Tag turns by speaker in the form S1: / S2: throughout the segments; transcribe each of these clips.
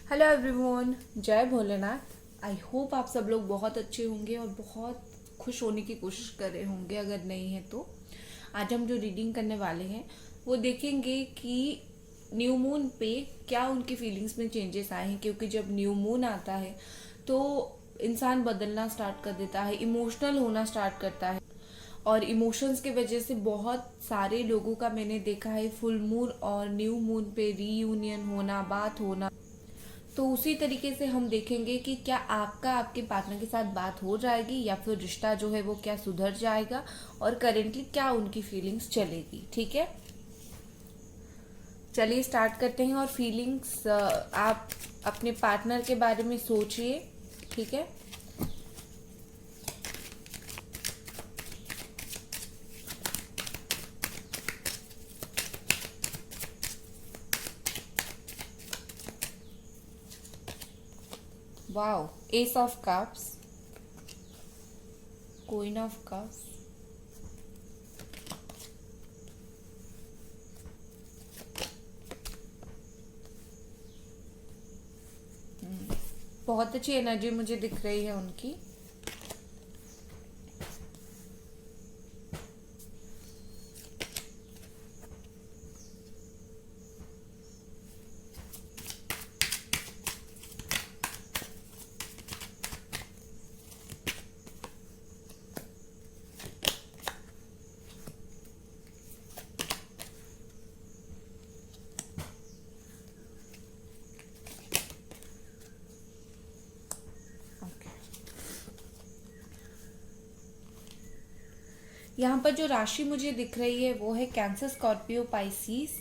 S1: Hello everyone, जय Bholenath. I hope आप सब लोग बहुत अच्छे होंगे और बहुत खुश होने की कोशिश कर रहे होंगे। अगर नहीं है तो आज हम जो रीडिंग करने वाले हैं वो देखेंगे कि न्यू मून पे क्या उनकी फीलिंग्स में चेंजेस आए हैं, क्योंकि जब न्यू मून आता है तो इंसान बदलना स्टार्ट कर देता है, इमोशनल होना स्टार्ट करता है। और इमोशंस के वजह से बहुत सारे लोगों का मैंने देखा है फुल मून और न्यू मून पे रीयूनियन होना, बात होना। तो उसी तरीके से हम देखेंगे कि क्या आपका आपके पार्टनर के साथ बात हो जाएगी या फिर रिश्ता जो है वो क्या सुधर जाएगा और करेंटली क्या उनकी फीलिंग्स चलेगी। ठीक है, चलिए स्टार्ट करते हैं। और फीलिंग्स आप अपने पार्टनर के बारे में सोचिए। ठीक है, wow, S of cups, queen of cups, बहुत अच्छी एनर्जी मुझे दिख रही है उनकी। यहाँ पर जो राशि मुझे दिख रही है वो है cancer, Scorpio, Pisces,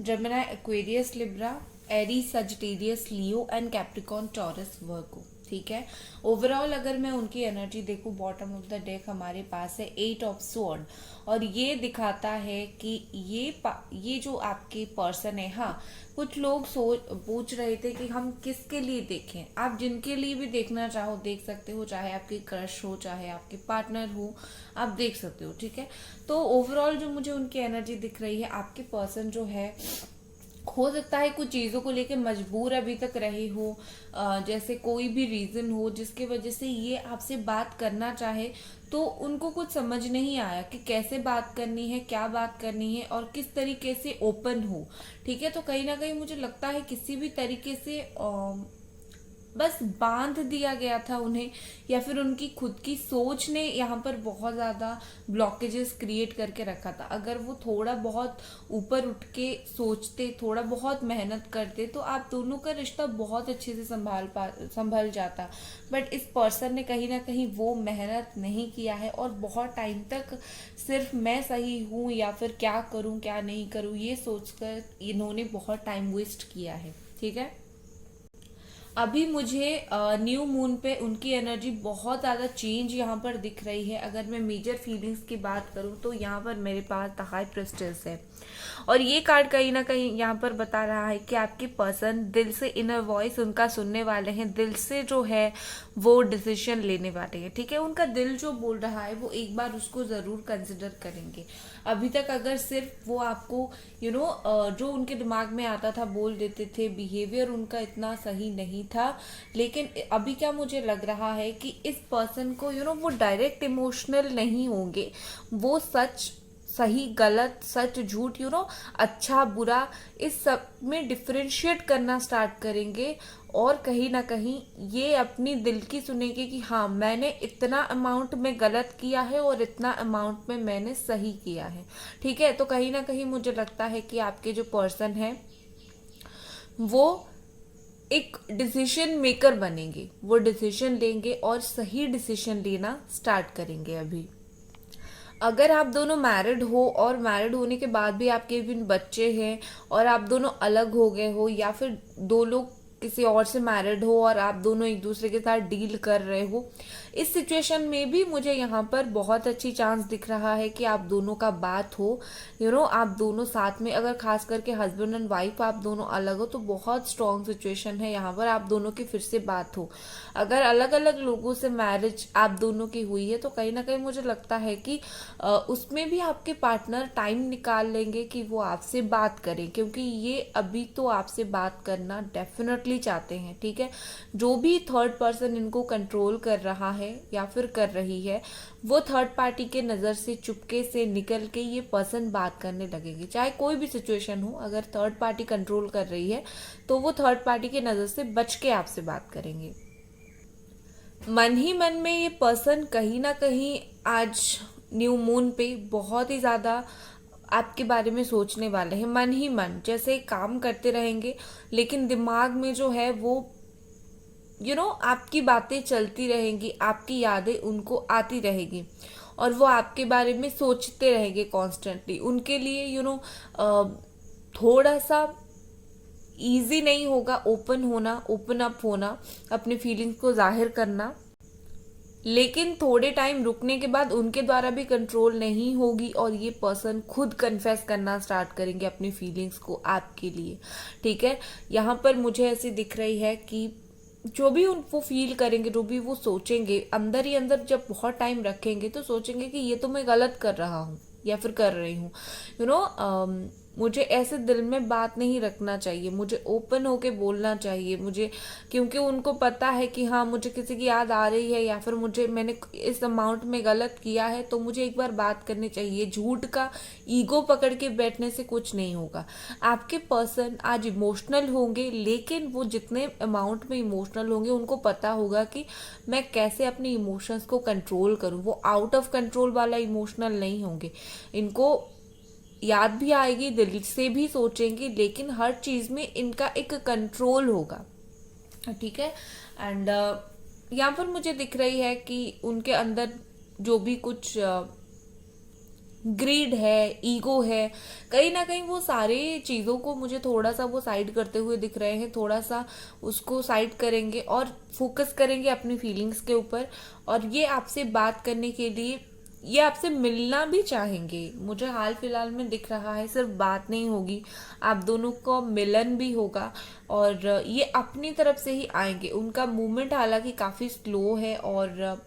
S1: Gemini, Aquarius, Libra, Aries, Sagittarius, Leo and Capricorn, Taurus, Virgo. ठीक है, ओवरऑल अगर मैं उनकी एनर्जी देखूं, बॉटम ऑफ द डेक हमारे पास है 8 ऑफ स्वॉर्ड और ये दिखाता है कि ये जो आपके पर्सन है, हाँ, कुछ लोग पूछ रहे थे कि हम किसके लिए देखें। आप जिनके लिए भी देखना चाहो देख सकते हो, चाहे आपकी क्रश हो, चाहे आपके पार्टनर हो, आप देख सकते हो। ठीक है, तो ओवरऑल जो मुझे उनकी एनर्जी दिख रही है, आपके पर्सन जो है हो सकता है कुछ चीज़ों को लेके मजबूर अभी तक रहे हो, जैसे कोई भी रीज़न हो जिसके वजह से ये आपसे बात करना चाहे तो उनको कुछ समझ नहीं आया कि कैसे बात करनी है, क्या बात करनी है और किस तरीके से ओपन हो। ठीक है, तो कहीं ना कहीं मुझे लगता है किसी भी तरीके से बस बांध दिया गया था उन्हें, या फिर उनकी खुद की सोच ने यहाँ पर बहुत ज़्यादा ब्लॉकेजेस क्रिएट करके रखा था। अगर वो थोड़ा बहुत ऊपर उठ के सोचते, थोड़ा बहुत मेहनत करते तो आप दोनों का रिश्ता बहुत अच्छे से संभल जाता। बट इस पर्सन ने कहीं ना कहीं वो मेहनत नहीं किया है और बहुत टाइम तक सिर्फ मैं सही हूँ या फिर क्या करूँ क्या नहीं करूँ ये सोचकर इन्होंने बहुत टाइम वेस्ट किया है। ठीक है, अभी मुझे न्यू मून पे उनकी एनर्जी बहुत ज़्यादा चेंज यहाँ पर दिख रही है। अगर मैं मेजर फीलिंग्स की बात करूँ तो यहाँ पर मेरे पास द हाई प्रेस्टेस है और ये कार्ड कहीं ना कहीं यहाँ पर बता रहा है कि आपके पर्सन दिल से इनर वॉइस उनका सुनने वाले हैं, दिल से जो है वो डिसीजन लेने वाले हैं। ठीक है, उनका दिल जो बोल रहा है वो एक बार उसको ज़रूर कंसिडर करेंगे। अभी तक अगर सिर्फ वो आपको जो उनके दिमाग में आता था बोल देते थे, बिहेवियर उनका इतना सही नहीं था। लेकिन अभी क्या मुझे लग रहा है कि इस पर्सन को वो डायरेक्ट इमोशनल नहीं होंगे, वो सच सही गलत, सच झूठ, अच्छा बुरा, इस सब में डिफरेंशिएट करना स्टार्ट करेंगे और कहीं ना कहीं ये अपनी दिल की सुनेंगे कि हाँ, मैंने इतना अमाउंट में गलत किया है और इतना अमाउंट में मैंने सही किया है। ठीक है, तो कहीं ना कहीं मुझे लगता है कि आपके जो पर्सन है वो एक डिसीजन मेकर बनेंगे, वो डिसीजन लेंगे और सही डिसीजन लेना स्टार्ट करेंगे। अभी अगर आप दोनों मैरिड हो और मैरिड होने के बाद भी आपके भी बच्चे हैं और आप दोनों अलग हो गए हो, या फिर दो लोग किसी और से मैरिड हो और आप दोनों एक दूसरे के साथ डील कर रहे हो, इस सिचुएशन में भी मुझे यहाँ पर बहुत अच्छी चांस दिख रहा है कि आप दोनों का बात हो, आप दोनों साथ में, अगर खास करके हस्बैंड एंड वाइफ आप दोनों अलग हो तो बहुत स्ट्रॉन्ग सिचुएशन है यहाँ पर, आप दोनों की फिर से बात हो। अगर अलग अलग लोगों से मैरिज आप दोनों की हुई है तो कहीं ना कहीं मुझे लगता है कि उसमें भी आपके पार्टनर टाइम निकाल लेंगे कि वो आपसे बात करें, क्योंकि ये अभी तो आपसे बात करना डेफिनेटली चाहते हैं। ठीक है, जो भी थर्ड पर्सन इनको कंट्रोल कर रहा है या फिर कर रही है, वो थर्ड पार्टी के नज़र से चुपके से निकल के ये पर्सन बात करने लगेंगे। चाहे कोई भी सिचुएशन हो, अगर थर्ड पार्टी कंट्रोल कर रही है तो वो थर्ड पार्टी के नज़र से बच के आपसे बात करेंगे। मन ही मन में ये पर्सन कहीं ना कहीं आज न्यू मून पे बहुत ही ज़्यादा आपके बारे में सोचने वाले हैं। मन ही मन जैसे काम करते रहेंगे, लेकिन दिमाग में जो है वो आपकी बातें चलती रहेंगी, आपकी यादें उनको आती रहेगी और वो आपके बारे में सोचते रहेंगे कॉन्स्टेंटली। उनके लिए थोड़ा सा इजी नहीं होगा ओपन होना, ओपन अप होना, अपने फीलिंग्स को जाहिर करना, लेकिन थोड़े टाइम रुकने के बाद उनके द्वारा भी कंट्रोल नहीं होगी और ये पर्सन खुद कन्फेस करना स्टार्ट करेंगे अपनी फीलिंग्स को आपके लिए। ठीक है, यहाँ पर मुझे ऐसी दिख रही है कि जो भी वो फील करेंगे, जो भी वो सोचेंगे, अंदर ही अंदर जब बहुत टाइम रखेंगे तो सोचेंगे कि ये तो मैं गलत कर रहा हूँ या फिर कर रही हूँ। मुझे ऐसे दिल में बात नहीं रखना चाहिए, मुझे ओपन होके बोलना चाहिए मुझे, क्योंकि उनको पता है कि हाँ मुझे किसी की याद आ रही है या फिर मैंने इस अमाउंट में गलत किया है तो मुझे एक बार बात करनी चाहिए। झूठ का ईगो पकड़ के बैठने से कुछ नहीं होगा। आपके पर्सन आज इमोशनल होंगे, लेकिन वो जितने अमाउंट में इमोशनल होंगे उनको पता होगा कि मैं कैसे अपने इमोशंस को कंट्रोल करूँ। वो आउट ऑफ कंट्रोल वाला इमोशनल नहीं होंगे, इनको याद भी आएगी, दिल से भी सोचेंगे, लेकिन हर चीज में इनका एक कंट्रोल होगा। ठीक है, एंड यहाँ पर मुझे दिख रही है कि उनके अंदर जो भी कुछ ग्रीड है, ईगो है, कहीं ना कहीं वो सारे चीज़ों को मुझे थोड़ा सा वो साइड करते हुए दिख रहे हैं। थोड़ा सा उसको साइड करेंगे और फोकस करेंगे अपनी फीलिंग्स के ऊपर, और ये आपसे बात करने के लिए, ये आपसे मिलना भी चाहेंगे। मुझे हाल फिलहाल में दिख रहा है सिर्फ बात नहीं होगी, आप दोनों को मिलन भी होगा और ये अपनी तरफ से ही आएंगे। उनका मूवमेंट हालांकि काफ़ी स्लो है और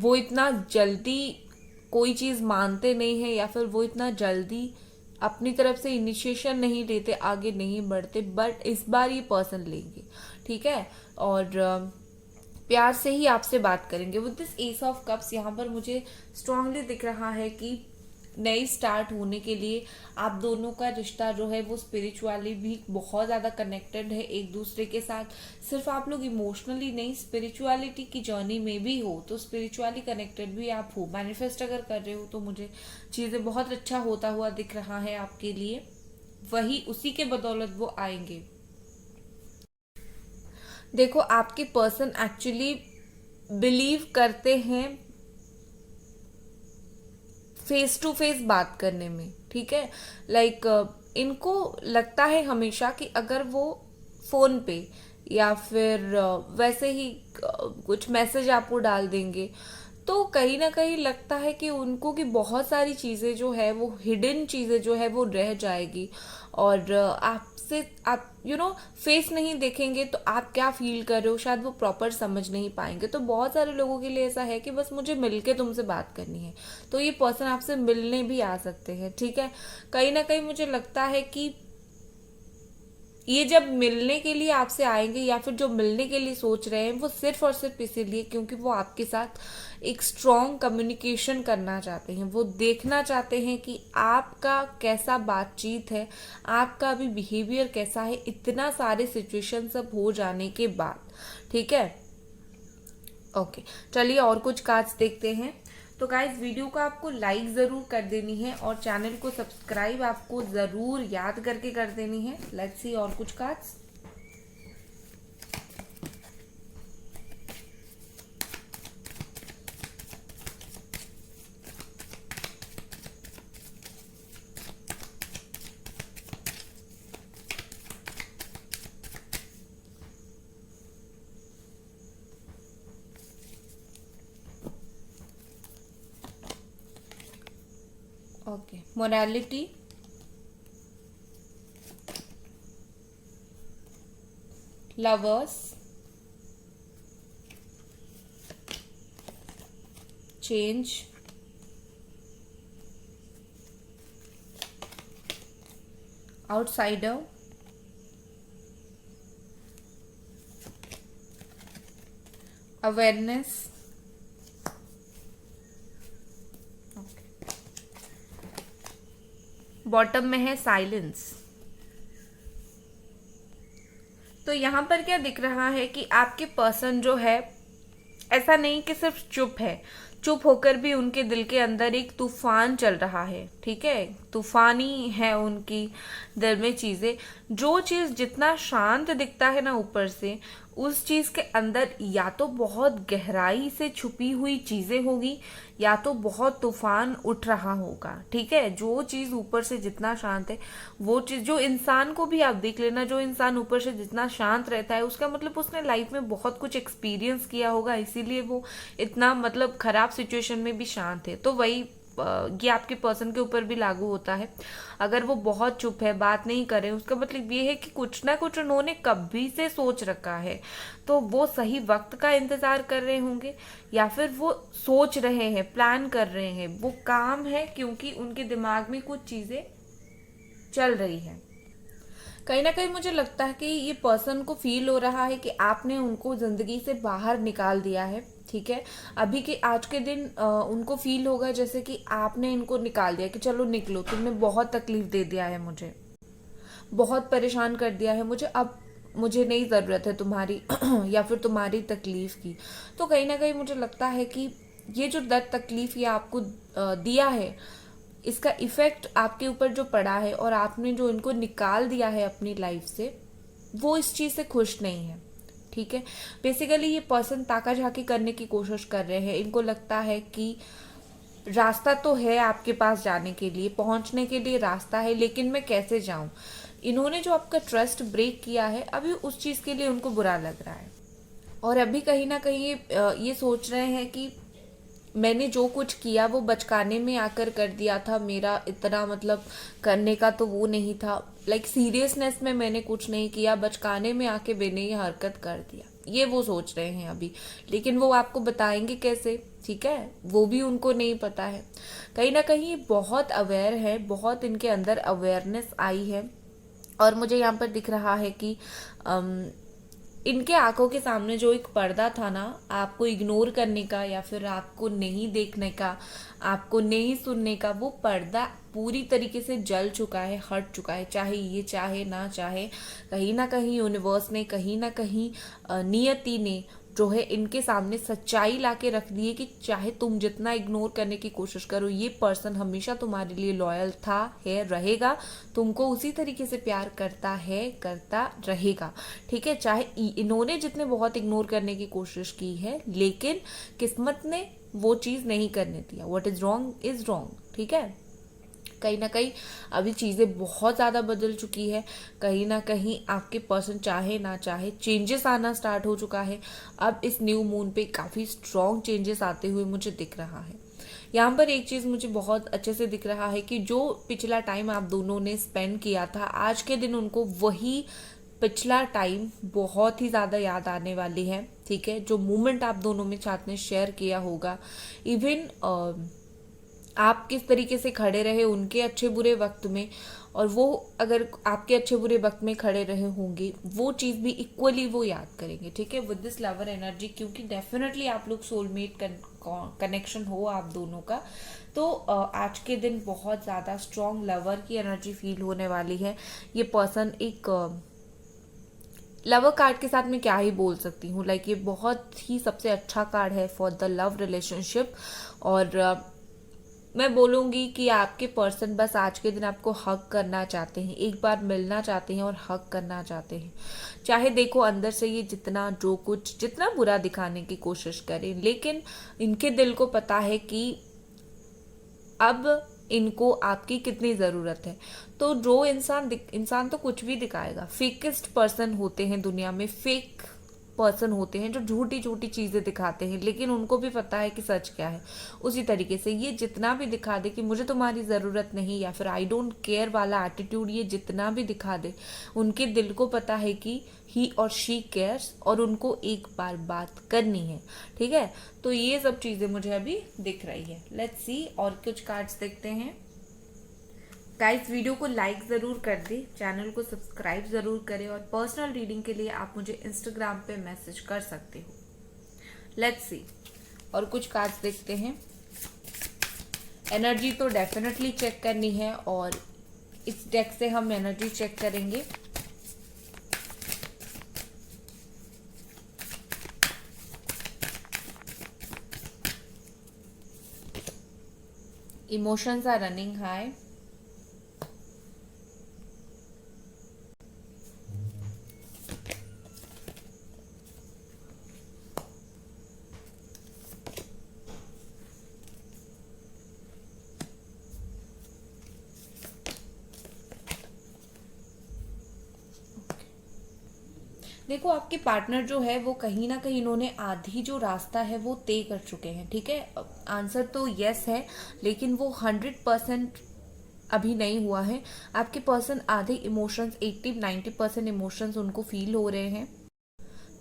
S1: वो इतना जल्दी कोई चीज़ मानते नहीं है या फिर वो इतना जल्दी अपनी तरफ से इनिशिएशन नहीं लेते, आगे नहीं बढ़ते, बट इस बार ये पर्सन लेंगे। ठीक है, और प्यार से ही आपसे बात करेंगे। With this S of cups यहाँ पर मुझे स्ट्रांगली दिख रहा है कि नई स्टार्ट होने के लिए आप दोनों का रिश्ता जो है वो स्पिरिचुअली भी बहुत ज़्यादा कनेक्टेड है एक दूसरे के साथ। सिर्फ आप लोग इमोशनली नहीं, स्पिरिचुअलिटी की जर्नी में भी हो, तो स्पिरिचुअली कनेक्टेड भी आप हो। मैनिफेस्ट अगर कर रहे हो तो मुझे चीज़ें बहुत अच्छा होता हुआ दिख रहा है आपके लिए, वही उसी के बदौलत वो आएंगे। देखो, आपके पर्सन एक्चुअली बिलीव करते हैं फेस टू फेस बात करने में। ठीक है, लाइक इनको लगता है हमेशा कि अगर वो फोन पे या फिर वैसे ही कुछ मैसेज आपको डाल देंगे तो कहीं ना कहीं लगता है कि उनको कि बहुत सारी चीजें जो है वो हिडन चीजें जो है वो रह जाएगी, और आपसे आप फेस नहीं देखेंगे तो आप क्या फील कर रहे हो शायद वो प्रॉपर समझ नहीं पाएंगे। तो बहुत सारे लोगों के लिए ऐसा है कि बस मुझे मिलके तुमसे बात करनी है, तो ये पर्सन आपसे मिलने भी आ सकते हैं। ठीक है, कहीं ना कहीं मुझे लगता है कि ये जब मिलने के लिए आपसे आएंगे या फिर जो मिलने के लिए सोच रहे हैं वो सिर्फ और सिर्फ इसीलिए क्योंकि वो आपके साथ एक स्ट्रॉन्ग कम्युनिकेशन करना चाहते हैं। वो देखना चाहते हैं कि आपका कैसा बातचीत है, आपका भी बिहेवियर कैसा है इतना सारे सिचुएशन सब हो जाने के बाद। ठीक है, ओके, चलिए और कुछ कार्ड्स देखते हैं। तो गाइज, वीडियो को आपको लाइक ज़रूर कर देनी है और चैनल को सब्सक्राइब आपको ज़रूर याद करके कर देनी है। लेट्स सी और कुछ cards. Okay, morality, lovers, change, outsider, awareness, bottom में है साइलेंस। तो यहाँ पर क्या दिख रहा है कि आपके पर्सन जो है, ऐसा नहीं कि सिर्फ चुप है, चुप होकर भी उनके दिल के अंदर एक तूफान चल रहा है, ठीक है, तूफानी है उनकी दिल में चीजें। जो चीज जितना शांत दिखता है ना ऊपर से, उस चीज के अंदर या तो बहुत गहराई से छुपी हुई चीजें होगी, या तो बहुत तूफान उठ रहा होगा, ठीक है। जो चीज ऊपर से जितना शांत है, वो चीज, जो इंसान को भी आप देख लेना, जो इंसान ऊपर से जितना शांत रहता है, उसका मतलब उसने लाइफ में बहुत कुछ एक्सपीरियंस किया होगा, इसीलिए वो इतना मतलब खराब सिचुएशन में भी शांत है। तो वही ये आपके पर्सन के ऊपर भी लागू होता है। अगर वो बहुत चुप है, बात नहीं करे, उसका मतलब ये है कि कुछ ना कुछ उन्होंने कभी से सोच रखा है। तो वो सही वक्त का इंतजार कर रहे होंगे, या फिर वो सोच रहे हैं, प्लान कर रहे हैं, वो काम है, क्योंकि उनके दिमाग में कुछ चीजें चल रही है। कहीं ना कहीं मुझे लगता है कि ये पर्सन को फील हो रहा है कि आपने उनको जिंदगी से बाहर निकाल दिया है, ठीक है। अभी के आज के दिन उनको फील होगा जैसे कि आपने इनको निकाल दिया, कि चलो निकलो, तुमने बहुत तकलीफ दे दिया है मुझे, बहुत परेशान कर दिया है मुझे, अब मुझे नहीं ज़रूरत है तुम्हारी या फिर तुम्हारी तकलीफ की। तो कहीं ना कहीं मुझे लगता है कि ये जो दर्द तकलीफ ये आपको दिया है, इसका इफेक्ट आपके ऊपर जो पड़ा है, और आपने जो इनको निकाल दिया है अपनी लाइफ से, वो इस चीज़ से खुश नहीं है, ठीक है। बेसिकली ये पर्सन ताका झाकी करने की कोशिश कर रहे हैं। इनको लगता है कि रास्ता तो है आपके पास जाने के लिए, पहुंचने के लिए रास्ता है, लेकिन मैं कैसे जाऊं। इन्होंने जो आपका ट्रस्ट ब्रेक किया है, अभी उस चीज़ के लिए उनको बुरा लग रहा है, और अभी कहीं ना कहीं ये सोच रहे हैं कि मैंने जो कुछ किया वो बचकाने में आकर कर दिया था, मेरा इतना मतलब करने का तो वो नहीं था, लाइक सीरियसनेस में मैंने कुछ नहीं किया, बचकाने में आके मैंने ये हरकत कर दिया, ये वो सोच रहे हैं अभी। लेकिन वो आपको बताएंगे कैसे, ठीक है, वो भी उनको नहीं पता है। कहीं ना कहीं बहुत अवेयर है, बहुत इनके अंदर अवेयरनेस आई है, और मुझे यहाँ पर दिख रहा है कि इनके आंखों के सामने जो एक पर्दा था ना, आपको इग्नोर करने का, या फिर आपको नहीं देखने का, आपको नहीं सुनने का, वो पर्दा पूरी तरीके से जल चुका है, हट चुका है। चाहे ये चाहे ना चाहे, कहीं ना कहीं यूनिवर्स ने, कहीं ना कहीं नियति ने जो है इनके सामने सच्चाई लाके रख दी है कि चाहे तुम जितना इग्नोर करने की कोशिश करो, ये पर्सन हमेशा तुम्हारे लिए लॉयल था, है, रहेगा, तुमको उसी तरीके से प्यार करता है, करता रहेगा, ठीक है। चाहे इन्होंने जितने बहुत इग्नोर करने की कोशिश की है, लेकिन किस्मत ने वो चीज़ नहीं करने दिया। What is wrong is wrong, ठीक है। कहीं ना कहीं अभी चीज़ें बहुत ज़्यादा बदल चुकी है, कहीं ना कहीं आपके पर्सन चाहे ना चाहे चेंजेस आना स्टार्ट हो चुका है। अब इस न्यू मून पे काफ़ी स्ट्रॉन्ग चेंजेस आते हुए मुझे दिख रहा है। यहाँ पर एक चीज़ मुझे बहुत अच्छे से दिख रहा है कि जो पिछला टाइम आप दोनों ने स्पेंड किया था, आज के दिन उनको वही पिछला टाइम बहुत ही ज़्यादा याद आने वाली है, ठीक है। जो मोमेंट आप दोनों में साथ में शेयर किया होगा, इवन आप किस तरीके से खड़े रहे उनके अच्छे बुरे वक्त में, और वो अगर आपके अच्छे बुरे वक्त में खड़े रहे होंगे, वो चीज़ भी इक्वली वो याद करेंगे, ठीक है, विद दिस लवर एनर्जी। क्योंकि डेफिनेटली आप लोग सोलमेट कनेक्शन हो आप दोनों का। तो आज के दिन बहुत ज़्यादा स्ट्रॉन्ग लवर की एनर्जी फील होने वाली है। ये पर्सन एक लवर कार्ड के साथ मैं क्या ही बोल सकती हूँ, लाइक ये बहुत ही सबसे अच्छा कार्ड है फॉर द लव रिलेशनशिप। और मैं बोलूँगी कि आपके पर्सन बस आज के दिन आपको हक करना चाहते हैं, एक बार मिलना चाहते हैं और हक करना चाहते हैं। चाहे देखो अंदर से ये जितना जो कुछ जितना बुरा दिखाने की कोशिश करें, लेकिन इनके दिल को पता है कि अब इनको आपकी कितनी ज़रूरत है। तो जो इंसान तो कुछ भी दिखाएगा, फेकेस्ट पर्सन होते हैं दुनिया में, फेक पर्सन होते हैं जो झूठी झूठी चीज़ें दिखाते हैं, लेकिन उनको भी पता है कि सच क्या है। उसी तरीके से ये जितना भी दिखा दे कि मुझे तुम्हारी ज़रूरत नहीं या फिर आई डोंट केयर वाला एटीट्यूड ये जितना भी दिखा दे, उनके दिल को पता है कि ही और शी केयर्स और उनको एक बार बात करनी है। ठीक है, तो ये सब चीज़ें मुझे अभी दिख रही है। लेट्स सी और कुछ कार्ड्स देखते हैं। गाइस, वीडियो को लाइक ज़रूर कर दे, चैनल को सब्सक्राइब ज़रूर करें और पर्सनल रीडिंग के लिए आप मुझे इंस्टाग्राम पे मैसेज कर सकते हो। लेट्स सी और कुछ कार्ड्स देखते हैं। एनर्जी तो डेफिनेटली चेक करनी है और इस डेक से हम एनर्जी चेक करेंगे। Emotions are running high. देखो, आपके पार्टनर जो है वो कहीं ना कहीं इन्होंने आधी जो रास्ता है वो तय कर चुके हैं। ठीक है, आंसर तो यस है, लेकिन वो 100% अभी नहीं हुआ है। आपके पर्सन आधे इमोशंस 80-90% इमोशंस उनको फील हो रहे हैं।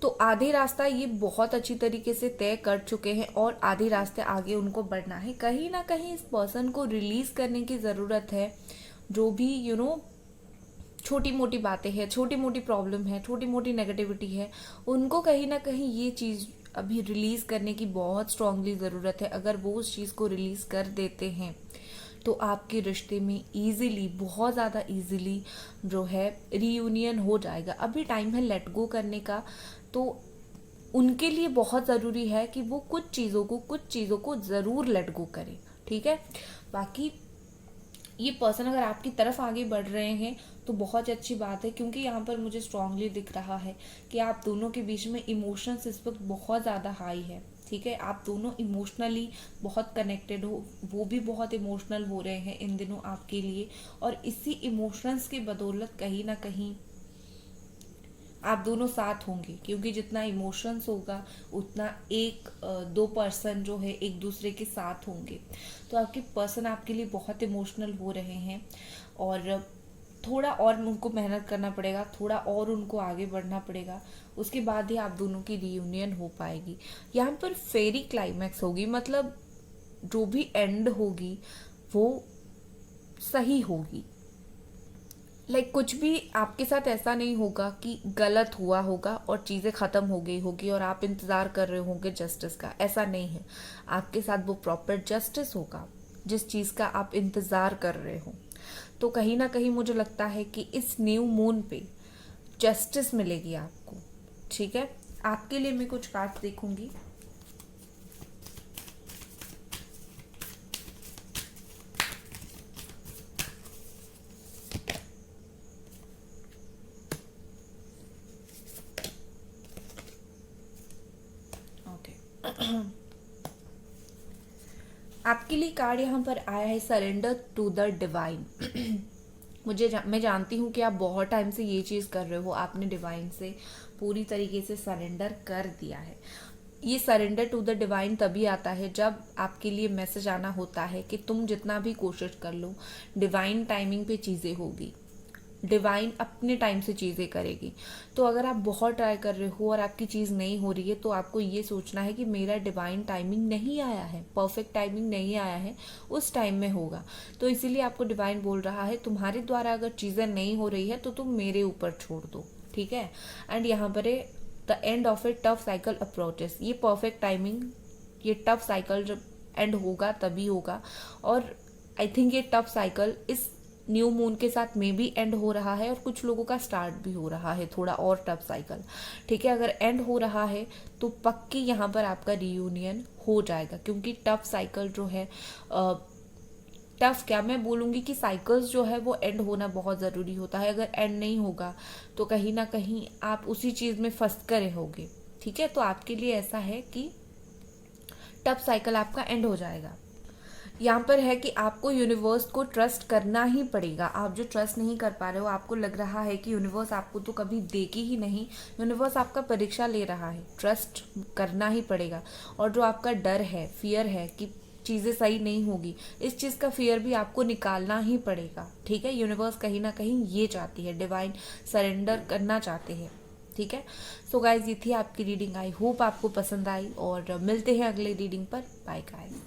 S1: तो आधे रास्ता ये बहुत अच्छी तरीके से तय कर चुके हैं और आधे रास्ते आगे उनको बढ़ना है। कहीं ना कहीं इस पर्सन को रिलीज करने की ज़रूरत है। जो भी छोटी मोटी बातें हैं, छोटी मोटी प्रॉब्लम है, छोटी मोटी नेगेटिविटी है, उनको कहीं ना कहीं ये चीज़ अभी रिलीज करने की बहुत स्ट्रांगली ज़रूरत है। अगर वो उस चीज़ को रिलीज कर देते हैं तो आपके रिश्ते में इजीली, बहुत ज़्यादा इजीली जो है रीयूनियन हो जाएगा। अभी टाइम है लेट गो करने का, तो उनके लिए बहुत ज़रूरी है कि वो कुछ चीज़ों को ज़रूर लेट गो करें। ठीक है, बाकी ये पर्सन अगर आपकी तरफ आगे बढ़ रहे हैं तो बहुत अच्छी बात है, क्योंकि यहाँ पर मुझे स्ट्रांगली दिख रहा है कि आप दोनों के बीच में इमोशंस इस वक्त बहुत ज़्यादा हाई है। ठीक है, आप दोनों इमोशनली बहुत कनेक्टेड हो, वो भी बहुत इमोशनल हो रहे हैं इन दिनों आपके लिए, और इसी इमोशंस की बदौलत कहीं ना कहीं आप दोनों साथ होंगे, क्योंकि जितना इमोशंस होगा उतना एक दो पर्सन जो है एक दूसरे के साथ होंगे। तो आपके पर्सन आपके लिए बहुत इमोशनल हो रहे हैं और थोड़ा और उनको मेहनत करना पड़ेगा, थोड़ा और उनको आगे बढ़ना पड़ेगा, उसके बाद ही आप दोनों की रियूनियन हो पाएगी। यहाँ पर फेरी क्लाइमैक्स होगी, मतलब जो भी एंड होगी वो सही होगी। कुछ भी आपके साथ ऐसा नहीं होगा कि गलत हुआ होगा और चीज़ें ख़त्म हो गई होगी और आप इंतज़ार कर रहे होंगे जस्टिस का। ऐसा नहीं है, आपके साथ वो प्रॉपर जस्टिस होगा जिस चीज़ का आप इंतज़ार कर रहे हो। तो कहीं ना कहीं मुझे लगता है कि इस न्यू मून पे जस्टिस मिलेगी आपको। ठीक है, आपके लिए मैं कुछ कार्ड देखूंगी। आपके लिए कार्ड यहाँ पर आया है सरेंडर टू द डिवाइन। मैं जानती हूँ कि आप बहुत टाइम से ये चीज़ कर रहे हो, आपने डिवाइन से पूरी तरीके से सरेंडर कर दिया है। ये सरेंडर टू द डिवाइन तभी आता है जब आपके लिए मैसेज आना होता है कि तुम जितना भी कोशिश कर लो, डिवाइन टाइमिंग पे चीज़ें होगी, डिवाइन अपने टाइम से चीज़ें करेगी। तो अगर आप बहुत ट्राई कर रहे हो और आपकी चीज़ नहीं हो रही है तो आपको ये सोचना है कि मेरा डिवाइन टाइमिंग नहीं आया है, परफेक्ट टाइमिंग नहीं आया है, उस टाइम में होगा। तो इसीलिए आपको डिवाइन बोल रहा है तुम्हारे द्वारा अगर चीज़ें नहीं हो रही है तो तुम मेरे ऊपर छोड़ दो। ठीक है, एंड यहाँ पर the end of A tough cycle approaches. ये परफेक्ट टाइमिंग, ये टफ साइकिल जब एंड होगा तभी होगा। और आई थिंक ये टफ साइकिल इस न्यू मून के साथ में भी एंड हो रहा है और कुछ लोगों का स्टार्ट भी हो रहा है, थोड़ा और टफ साइकिल। ठीक है, अगर एंड हो रहा है तो पक्की यहाँ पर आपका रियूनियन हो जाएगा, क्योंकि टफ साइकिल जो है, टफ क्या मैं बोलूँगी कि साइकिल्स जो है वो एंड होना बहुत ज़रूरी होता है। अगर एंड नहीं होगा तो कहीं ना कहीं आप उसी चीज़ में फंस कर रहोगे। ठीक है, तो आपके लिए ऐसा है कि टफ साइकिल आपका एंड हो जाएगा। यहाँ पर है कि आपको यूनिवर्स को ट्रस्ट करना ही पड़ेगा। आप जो ट्रस्ट नहीं कर पा रहे हो, आपको लग रहा है कि यूनिवर्स आपको तो कभी देगी ही नहीं, यूनिवर्स आपका परीक्षा ले रहा है, ट्रस्ट करना ही पड़ेगा। और जो आपका डर है, फियर है कि चीज़ें सही नहीं होगी, इस चीज़ का फियर भी आपको निकालना ही पड़ेगा। ठीक है, यूनिवर्स कहीं ना कहीं ये चाहती है, डिवाइन सरेंडर करना चाहते हैं। ठीक है, सो गाइज ये थी आपकी रीडिंग। आई होप आपको पसंद आई और मिलते हैं अगले रीडिंग पर। Bye guys.